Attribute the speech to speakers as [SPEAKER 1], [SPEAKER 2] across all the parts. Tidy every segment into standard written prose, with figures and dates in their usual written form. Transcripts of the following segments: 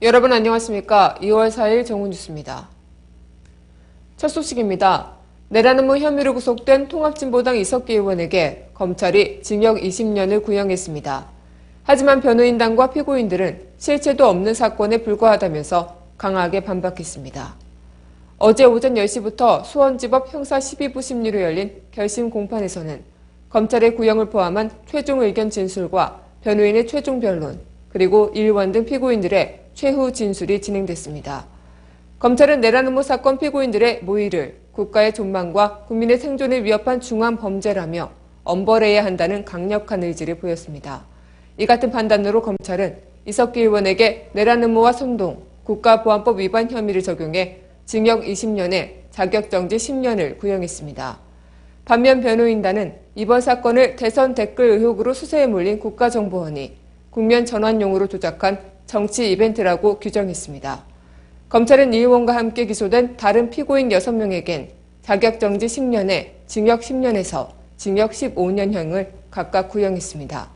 [SPEAKER 1] 여러분 안녕하십니까? 2월 4일 정훈뉴스입니다. 첫 소식입니다. 내란 음모 혐의로 구속된 통합진보당 이석기 의원에게 검찰이 징역 20년을 구형했습니다. 하지만 변호인단과 피고인들은 실체도 없는 사건에 불과하다면서 강하게 반박했습니다. 어제 오전 10시부터 수원지법 형사 12부 심리로 열린 결심 공판에서는 검찰의 구형을 포함한 최종 의견 진술과 변호인의 최종 변론, 그리고 일원 등 피고인들의 최후 진술이 진행됐습니다. 검찰은 내란 음모 사건 피고인들의 모의를 국가의 존망과 국민의 생존을 위협한 중한 범죄라며 엄벌해야 한다는 강력한 의지를 보였습니다. 이 같은 판단으로 검찰은 이석기 의원에게 내란 음모와 선동, 국가보안법 위반 혐의를 적용해 징역 20년에 자격정지 10년을 구형했습니다. 반면 변호인단은 이번 사건을 대선 댓글 의혹으로 수세에 몰린 국가정보원이 국면 전환용으로 조작한 정치 이벤트라고 규정했습니다. 검찰은 이 의원과 함께 기소된 다른 피고인 6명에겐 자격정지 10년에 징역 10년에서 징역 15년형을 각각 구형했습니다.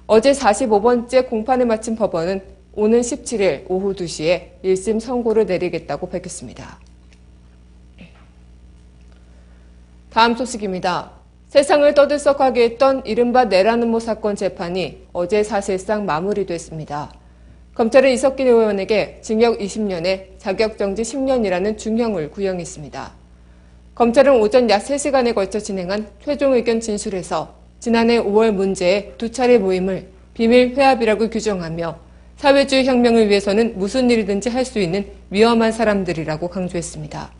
[SPEAKER 1] 어제 45번째 공판을 마친 법원은 오는 17일 오후 2시에 1심 선고를 내리겠다고 밝혔습니다. 다음 소식입니다. 세상을 떠들썩하게 했던 이른바 내란 음모 사건 재판이 어제 사실상 마무리됐습니다. 검찰은 이석기 의원에게 징역 20년에 자격정지 10년이라는 중형을 구형했습니다. 검찰은 오전 약 3시간에 걸쳐 진행한 최종 의견 진술에서 지난해 5월 문제의 2차례 모임을 비밀 회합이라고 규정하며 사회주의 혁명을 위해서는 무슨 일이든지 할 수 있는 위험한 사람들이라고 강조했습니다.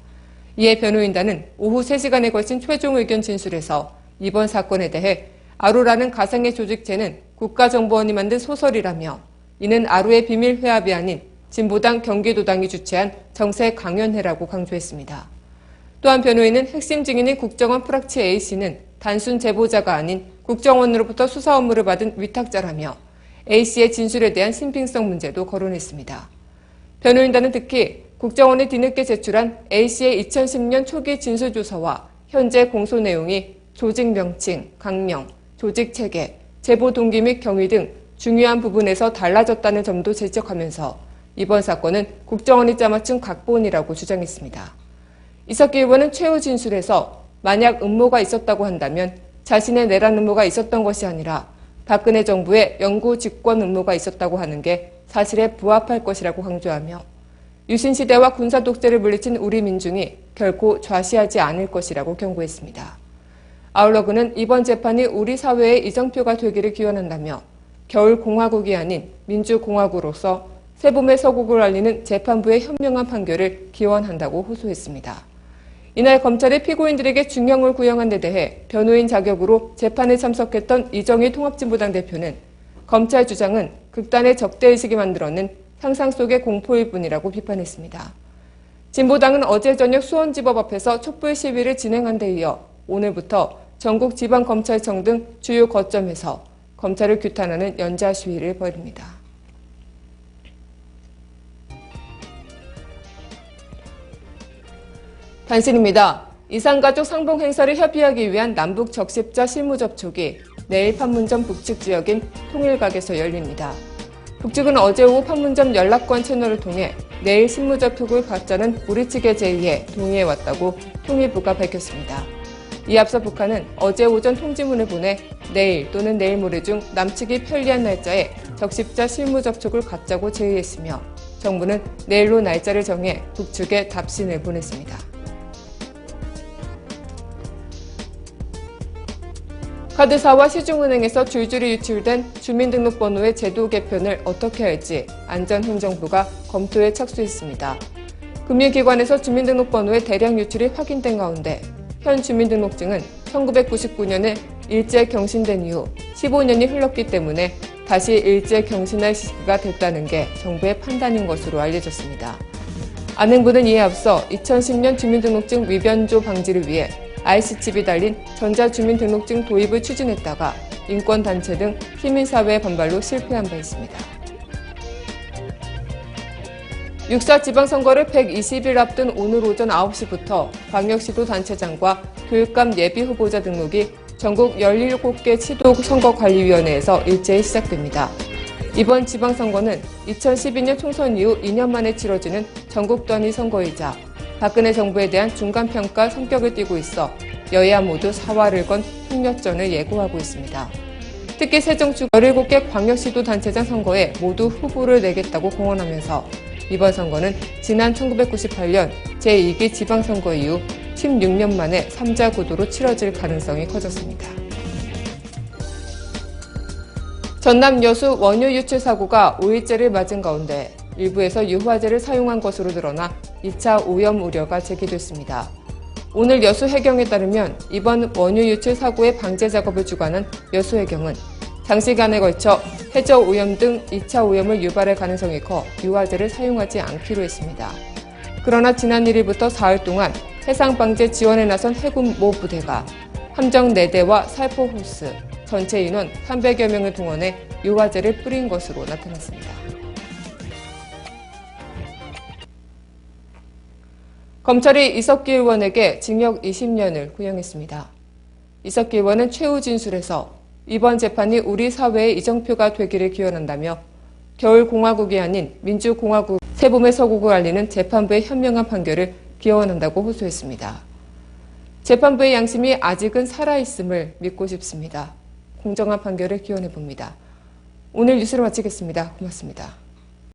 [SPEAKER 1] 이에 변호인단은 오후 3시간에 걸친 최종 의견 진술에서 이번 사건에 대해 아루라는 가상의 조직체는 국가정보원이 만든 소설이라며 이는 아루의 비밀 회합이 아닌 진보당 경기도당이 주최한 정세 강연회라고 강조했습니다. 또한 변호인은 핵심 증인인 국정원 프락치 A씨는 단순 제보자가 아닌 국정원으로부터 수사 업무를 받은 위탁자라며 A씨의 진술에 대한 신빙성 문제도 거론했습니다. 변호인단은 특히 국정원이 뒤늦게 제출한 A씨의 2010년 초기 진술조서와 현재 공소 내용이 조직 명칭, 강령, 조직 체계, 제보 동기 및 경위 등 중요한 부분에서 달라졌다는 점도 지적하면서 이번 사건은 국정원이 짜맞춘 각본이라고 주장했습니다. 이석기 의원은 최후 진술에서 만약 음모가 있었다고 한다면 자신의 내란 음모가 있었던 것이 아니라 박근혜 정부의 영구 집권 음모가 있었다고 하는 게 사실에 부합할 것이라고 강조하며 유신시대와 군사독재를 물리친 우리 민중이 결코 좌시하지 않을 것이라고 경고했습니다. 아울러 그는 이번 재판이 우리 사회의 이정표가 되기를 기원한다며 겨울 공화국이 아닌 민주공화국으로서 새봄의 서국을 알리는 재판부의 현명한 판결을 기원한다고 호소했습니다. 이날 검찰이 피고인들에게 중형을 구형한 데 대해 변호인 자격으로 재판에 참석했던 이정희 통합진보당 대표는 검찰 주장은 극단의 적대의식이 만들어낸 상상 속의 공포일 뿐이라고 비판했습니다. 진보당은 어제 저녁 수원지법 앞에서 촛불 시위를 진행한 데 이어 오늘부터 전국 지방검찰청 등 주요 거점에서 검찰을 규탄하는 연좌 시위를 벌입니다. 단신입니다. 이산가족 상봉 행사를 협의하기 위한 남북 적십자 실무 접촉이 내일 판문점 북측 지역인 통일각에서 열립니다. 북측은 어제 오후 판문점 연락관 채널을 통해 내일 실무 접촉을 갖자는 우리 측의 제의에 동의해왔다고 통일부가 밝혔습니다. 이에 앞서 북한은 어제 오전 통지문을 보내 내일 또는 내일 모레 중 남측이 편리한 날짜에 적십자 실무 접촉을 갖자고 제의했으며 정부는 내일로 날짜를 정해 북측에 답신을 보냈습니다. 카드사와 시중은행에서 줄줄이 유출된 주민등록번호의 제도 개편을 어떻게 할지 안전행정부가 검토에 착수했습니다. 금융기관에서 주민등록번호의 대량 유출이 확인된 가운데 현 주민등록증은 1999년에 일제 경신된 이후 15년이 흘렀기 때문에 다시 일제 경신할 시기가 됐다는 게 정부의 판단인 것으로 알려졌습니다. 안행부는 이에 앞서 2010년 주민등록증 위변조 방지를 위해 IC칩이 달린 전자주민등록증 도입을 추진했다가 인권단체 등 시민사회의 반발로 실패한 바 있습니다. 6.4 지방선거를 120일 앞둔 오늘 오전 9시부터 광역시도 단체장과 교육감 예비후보자 등록이 전국 17개 시도선거관리위원회에서 일제히 시작됩니다. 이번 지방선거는 2012년 총선 이후 2년 만에 치러지는 전국 단위 선거이자 박근혜 정부에 대한 중간평가 성격을 띠고 있어 여야 모두 사활을 건 폭력전을 예고하고 있습니다. 특히 새정치가 17개 광역시도단체장 선거에 모두 후보를 내겠다고 공언하면서 이번 선거는 지난 1998년 제2기 지방선거 이후 16년 만에 3자 구도로 치러질 가능성이 커졌습니다. 전남 여수 원유 유출 사고가 5일째를 맞은 가운데 일부에서 유화제를 사용한 것으로 드러나 2차 오염 우려가 제기됐습니다. 오늘 여수해경에 따르면 이번 원유 유출 사고의 방제 작업을 주관한 여수해경은 장시간에 걸쳐 해저 오염 등 2차 오염을 유발할 가능성이 커 유화제를 사용하지 않기로 했습니다. 그러나 지난 1일부터 사흘 동안 해상 방제 지원에 나선 해군 모 부대가 함정 4대와 살포 호스, 전체 인원 300여 명을 동원해 유화제를 뿌린 것으로 나타났습니다. 검찰이 이석기 의원에게 징역 20년을 구형했습니다. 이석기 의원은 최후 진술에서 이번 재판이 우리 사회의 이정표가 되기를 기원한다며 겨울공화국이 아닌 민주공화국 세범의 서국을 알리는 재판부의 현명한 판결을 기원한다고 호소했습니다. 재판부의 양심이 아직은 살아있음을 믿고 싶습니다. 공정한 판결을 기원해봅니다. 오늘 뉴스를 마치겠습니다. 고맙습니다.